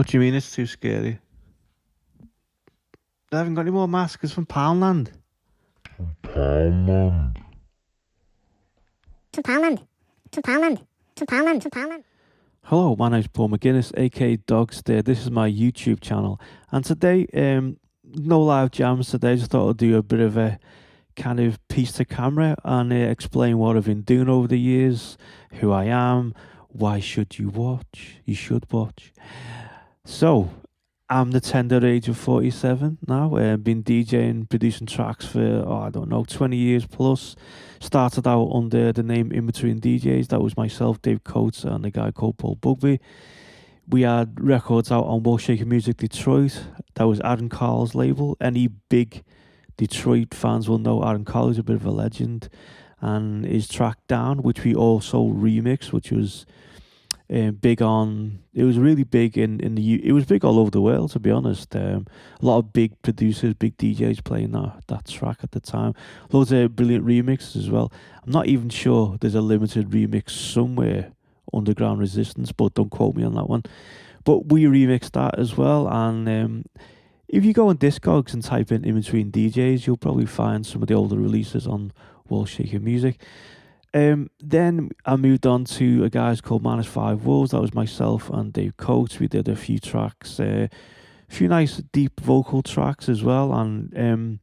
What do you mean it's too scary? They haven't got any more masks from Poundland. Poundland. To Poundland. To Poundland. To Poundland. To Poundland. Hello, my name's Paul McGuinness, aka Dogster. This is my YouTube channel, and today, no live jams today. Just thought I'd do a bit of a kind of piece to camera and explain what I've been doing over the years, who I am, why should you watch? You should watch. So, I'm the tender age of 47 now. Been DJing, producing tracks for, I don't know, 20 years plus. Started out under the name In Between DJs. That was myself, Dave Coates, and a guy called Paul Bugby. We had records out on World Shaker Music Detroit. That was Aaron Carl's label. Any big Detroit fans will know Aaron Carl is a bit of a legend. And his track Down, which we also remixed, which was big on. It was really big in the. It was big all over the world, to be honest. A lot of big producers, big DJs playing that track at the time. Loads of brilliant remixes as well. I'm not even sure there's a limited remix somewhere, Underground Resistance, but don't quote me on that one. But we remixed that as well, and if you go on Discogs and type in between DJs, you'll probably find some of the older releases on World Shaker Music. Then I moved on to a guys called Minus Five Wolves. That was myself and Dave Coates. We did a few tracks, a few nice deep vocal tracks as well. And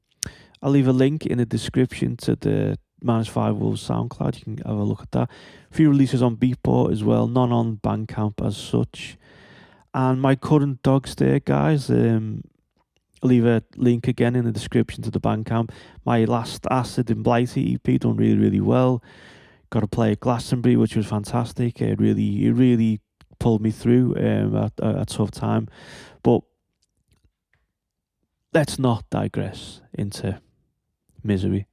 I'll leave a link in the description to the Minus Five Wolves SoundCloud. You can have a look at that. A few releases on Beatport as well, none on Bandcamp as such. And my current Dogster guys, I'll leave a link again in the description to the Bandcamp. My last Acid and Blighty EP done really, really well. Got to play at Glastonbury, which was fantastic. It really pulled me through at a tough time. But let's not digress into misery.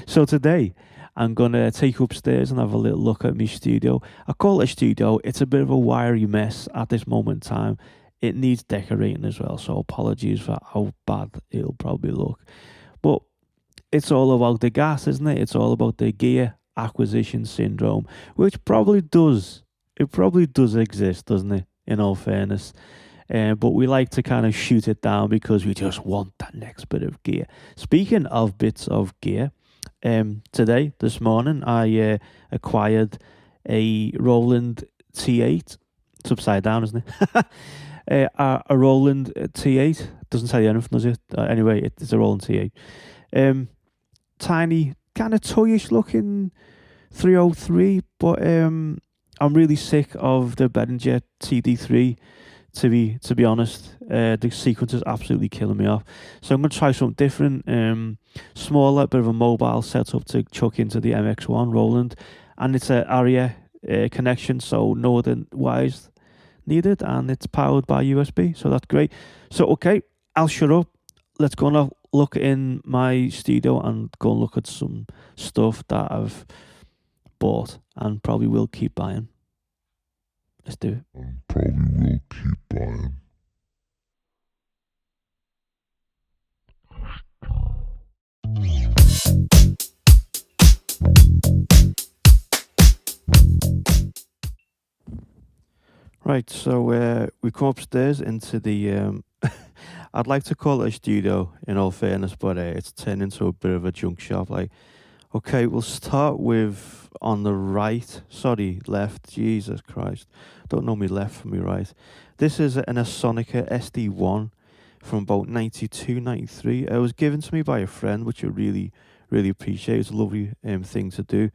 So today, I'm going to take you upstairs and have a little look at my studio. I call it a studio. It's a bit of a wiry mess at this moment in time. It needs decorating as well, so apologies for how bad it'll probably look. But it's all about the gas, isn't it? It's all about the gear acquisition syndrome, which probably does exist, doesn't it? In all fairness. But we like to kind of shoot it down because we just want that next bit of gear. Speaking of bits of gear, this morning, I acquired a Roland T8. It's upside down, isn't it? A Roland T8. Doesn't tell you anything, does it? Anyway, it's a Roland T8. Tiny, kind of toyish looking 303, but I'm really sick of the Behringer TD3. To be honest, the sequence is absolutely killing me off. So I'm going to try something different, smaller, bit of a mobile setup to chuck into the MX1 Roland, and it's an ARIA connection, so no other wires needed, and it's powered by USB, so that's great. So okay, I'll shut up. Let's go and have a look in my studio and go and look at some stuff that I've bought and probably will keep buying. Let's do it. And probably will keep buying. Right, so we come upstairs into the. I'd like to call it a studio, in all fairness, but it's turned into a bit of a junk shop. Like, okay, we'll start with on the right. Sorry, left. Jesus Christ, don't know me left from me right. This is an Asonica SD1 from about 92, 93. It was given to me by a friend, which I really, really appreciate. It's a lovely thing to do.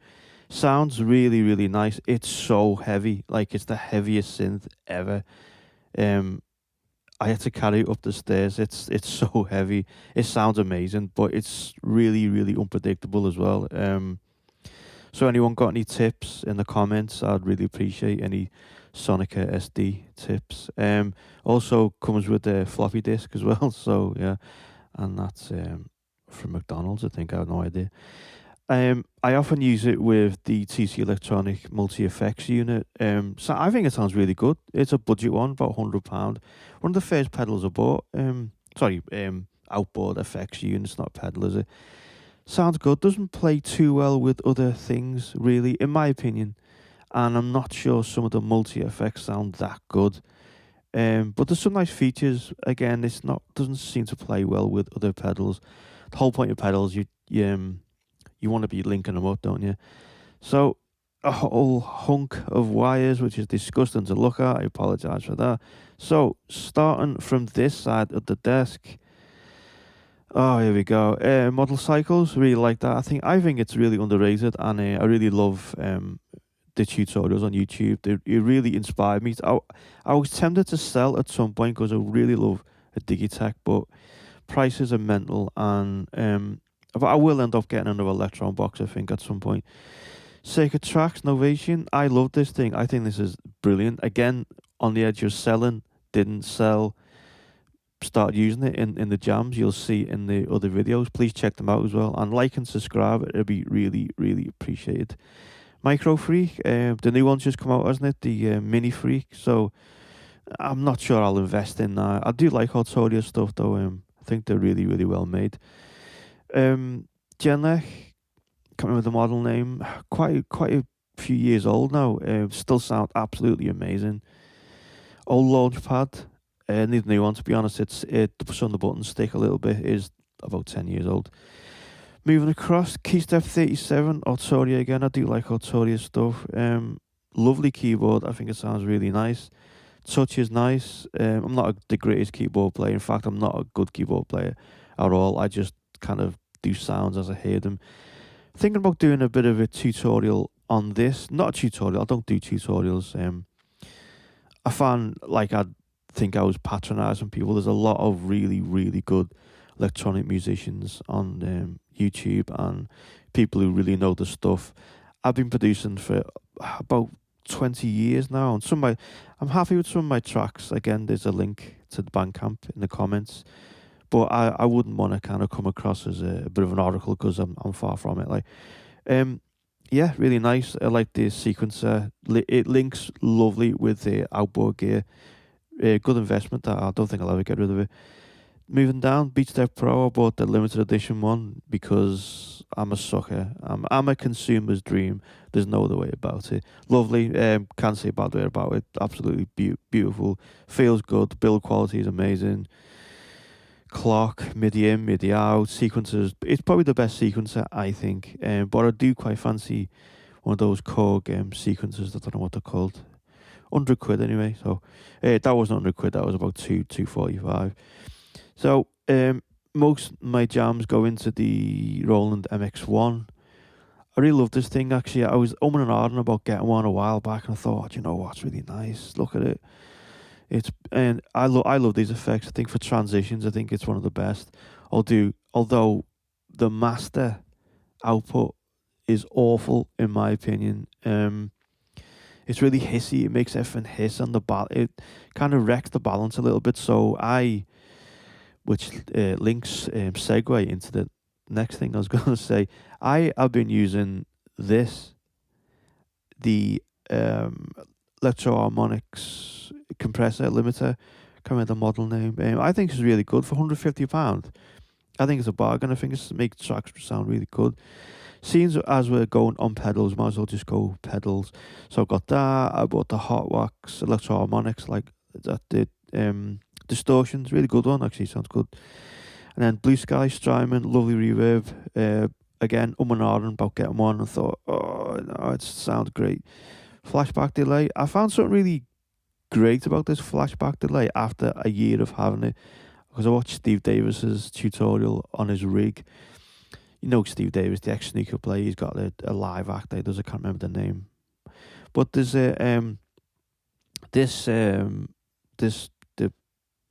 Sounds really, really nice. It's so heavy, like it's the heaviest synth ever. I had to carry it up the stairs. It's so heavy. It sounds amazing, but it's really, really unpredictable as well. So anyone got any tips in the comments? I'd really appreciate any Sonica SD tips. Also comes with a floppy disk as well. So yeah, and that's from McDonald's. I think I have no idea. I often use it with the TC Electronic Multi Effects unit. So I think it sounds really good. It's a budget one, about £100. One of the first pedals I bought. Outboard effects unit. It's not a pedal, is it? Sounds good. Doesn't play too well with other things, really, in my opinion. And I'm not sure some of the multi effects sound that good. But there's some nice features. Again, it's not doesn't seem to play well with other pedals. The whole point of pedals, you want to be linking them up, don't you? So a whole hunk of wires, which is disgusting to look at. I apologize for that. So starting from this side of the desk. Oh, here we go. Model cycles, really like that. I think it's really underrated, and I really love the tutorials on YouTube. It really inspired me. I was tempted to sell at some point because I really love a Digitech, but prices are mental, and but I will end up getting another Electron box, I think, at some point. Sacred Tracks Novation, I love this thing. I think this is brilliant. Again, on the edge of selling, didn't sell. Start using it in the jams. You'll see in the other videos. Please check them out as well, and like and subscribe. It'll be really, really appreciated. Micro Freak, the new one's just come out, hasn't it? The Mini Freak. So I'm not sure I'll invest in that. I do like Autoria stuff though. I think they're really, really well made. Genlech, can't remember the model name. Quite a few years old now. Still sound absolutely amazing. Old Launchpad. Need a new one, to be honest. The push on the button stick a little bit is about 10 years old. Moving across, Keystep 37, Autoria again. I do like Autoria stuff. Lovely keyboard. I think it sounds really nice. Touch is nice. I'm not the greatest keyboard player. In fact, I'm not a good keyboard player at all. I just kind of do sounds as I hear them. Thinking about doing a bit of a tutorial on this. Not a tutorial. I don't do tutorials. I found I think I was patronising people. There's a lot of really, really good electronic musicians on YouTube and people who really know the stuff. I've been producing for about 20 years now, and I'm happy with some of my tracks. Again, there's a link to the Bandcamp in the comments, but I wouldn't want to kind of come across as a bit of an oracle because I'm far from it. Yeah, really nice. I like the sequencer. It links lovely with the outboard gear. Good investment. I don't think I'll ever get rid of it. Moving down, BeatStep Pro. I bought the limited edition one because I'm a sucker. I'm a consumer's dream. There's no other way about it. Lovely. Can't say a bad word about it. Absolutely beautiful. Feels good. Build quality is amazing. Clock, MIDI in, MIDI out, sequencers. It's probably the best sequencer, I think. But I do quite fancy one of those Korg sequencers. I don't know what they're called. £100 anyway. So that wasn't £100. That was about £245. So most of my jams go into the Roland MX1. I really love this thing. Actually, I was and ahhing about getting one a while back, and I thought, you know what's really nice? Look at it. I love these effects. I think for transitions, I think it's one of the best. Although the master output is awful in my opinion. It's really hissy. It makes everything hiss, and it kind of wrecks the balance a little bit. So which links segue into the next thing I was going to say. I have been using the Electro Harmonics compressor limiter. Can't remember the model name. I think it's really good for £150. I think it's a bargain. I think it makes tracks sound really good. Seems as we're going on pedals, might as well just go pedals. So I've got that. I bought the Hot Wax Electro Harmonics, like that. The distortions, really good one. Actually, sounds good. And then Blue Sky Strymon, lovely reverb. Again, and ahhing about getting one. I thought, oh no, it sounds great. Flashback delay. I found something really great about this flashback delay after a year of having it, because I watched Steve Davis's tutorial on his rig. You know Steve Davis, the ex-snooker player. He's got a live act. I can't remember the name. But there's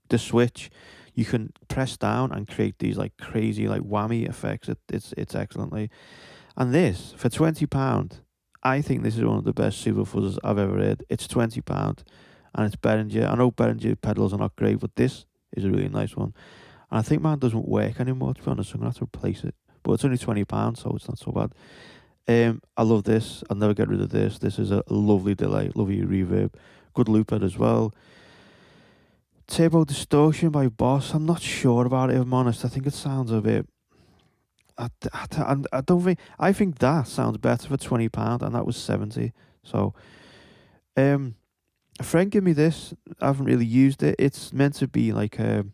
the switch. You can press down and create these like crazy like whammy effects. It's excellently. And this for £20, I think this is one of the best super fuzzers I've ever heard. It's £20, and it's Behringer. I know Behringer pedals are not great, but this is a really nice one. And I think mine doesn't work anymore, to be honest. I'm gonna have to replace it. But it's only £20, so it's not so bad. I love this. I'll never get rid of this. This is a lovely delay, lovely reverb. Good looper as well. Turbo Distortion by Boss. I'm not sure about it, if I'm honest. I think it sounds a bit... I don't think... I think that sounds better for £20, and that was 70. So, a friend gave me this. I haven't really used it. It's meant to be like a,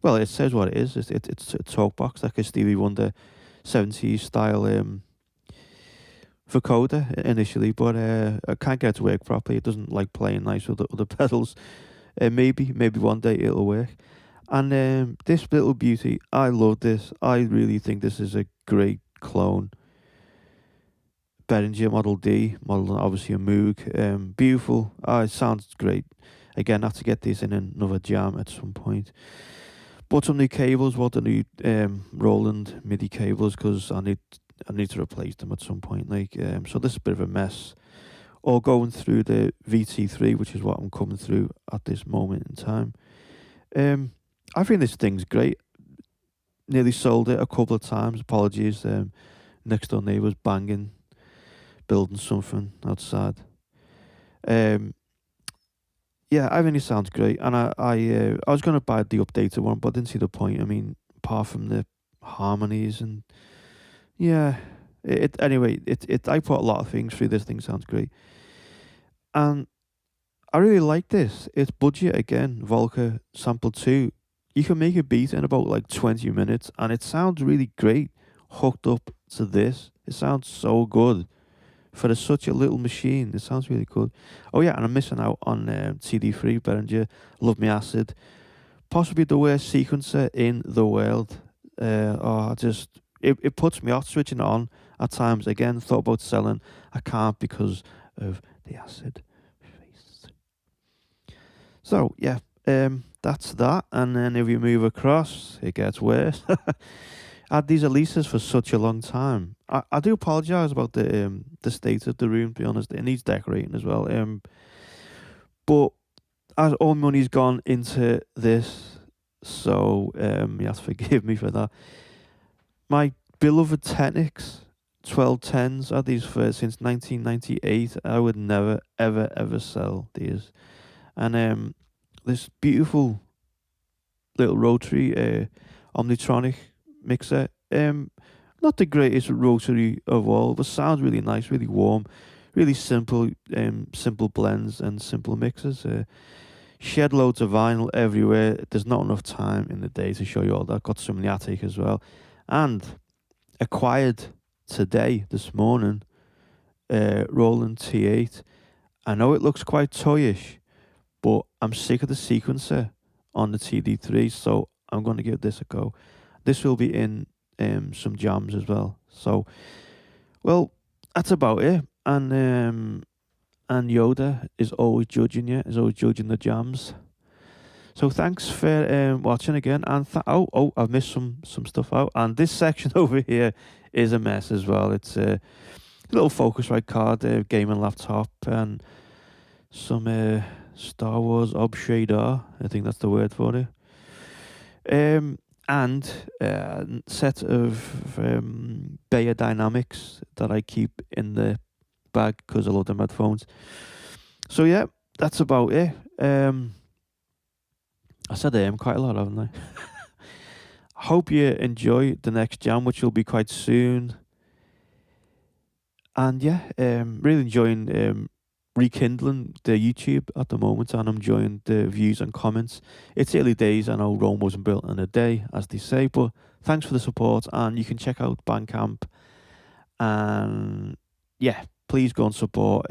well, it says what it is. It's a talk box, like a Stevie Wonder 70s style vocoder initially, but I can't get it to work properly. It doesn't like playing nice with the other pedals. Maybe one day it'll work. And this little beauty, I love this. I really think this is a great clone. Behringer Model D, model obviously a Moog. Beautiful. It sounds great. Again, I have to get this in another jam at some point. Bought some new cables, bought the new Roland MIDI cables because I need to replace them at some point. So this is a bit of a mess. All going through the VT3, which is what I'm coming through at this moment in time. I think this thing's great. Nearly sold it a couple of times. Apologies. Next door neighbours banging, building something outside. Yeah, I think it sounds great, and I was going to buy the updated one, but I didn't see the point. I mean, apart from the harmonies and yeah, I put a lot of things through. This thing sounds great, and I really like this. It's budget again, Volca Sample 2. You can make a beat in about like 20 minutes, and it sounds really great hooked up to this. It sounds so good. For such a little machine, it sounds really good. Oh yeah, and I'm missing out on TD3 Behringer, Love Me Acid, possibly the worst sequencer in the world. It puts me off switching it on at times. Again, thought about selling, I can't because of the acid face. So yeah, that's that. And then if you move across, it gets worse. I had these Alisas for such a long time. I do apologise about the state of the room, to be honest. It needs decorating as well. But as all money's gone into this, so you have to forgive me for that. My beloved Technics 1210s, I had these for since 1998. I would never, ever, ever sell these. And this beautiful little rotary Omnitronic mixer. Not the greatest rotary of all, but sounds really nice, really warm, really simple. Simple blends and simple mixes. Shed loads of vinyl everywhere. There's not enough time in the day to show you all that. Got some in the attic as well, and acquired today, this morning, Roland T8. I know it looks quite toyish, but I'm sick of the sequencer on the TD3, so I'm going to give this a go. This will be in some jams as well. So, well, that's about it. And Yoda is always judging you, is always judging the jams. So thanks for watching again. And I've missed some stuff out. And this section over here is a mess as well. It's a little Focusrite card, gaming laptop, and some Star Wars Obshader. I think that's the word for it. And set of Bayer Dynamics that I keep in the bag because I love them headphones. So yeah, that's about it. I said quite a lot, haven't I? Hope you enjoy the next jam, which will be quite soon. And yeah, really enjoying rekindling the YouTube at the moment, and I'm enjoying the views and comments. It's early days. I know Rome wasn't built in a day, as they say, but thanks for the support, and you can check out Bandcamp. And yeah, please go and support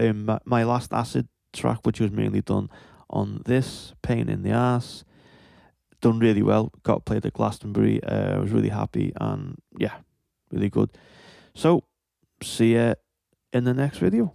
my last Acid track, which was mainly done on this, pain in the ass, done really well. Got played at Glastonbury. I was really happy, and yeah, really good. So see you in the next video.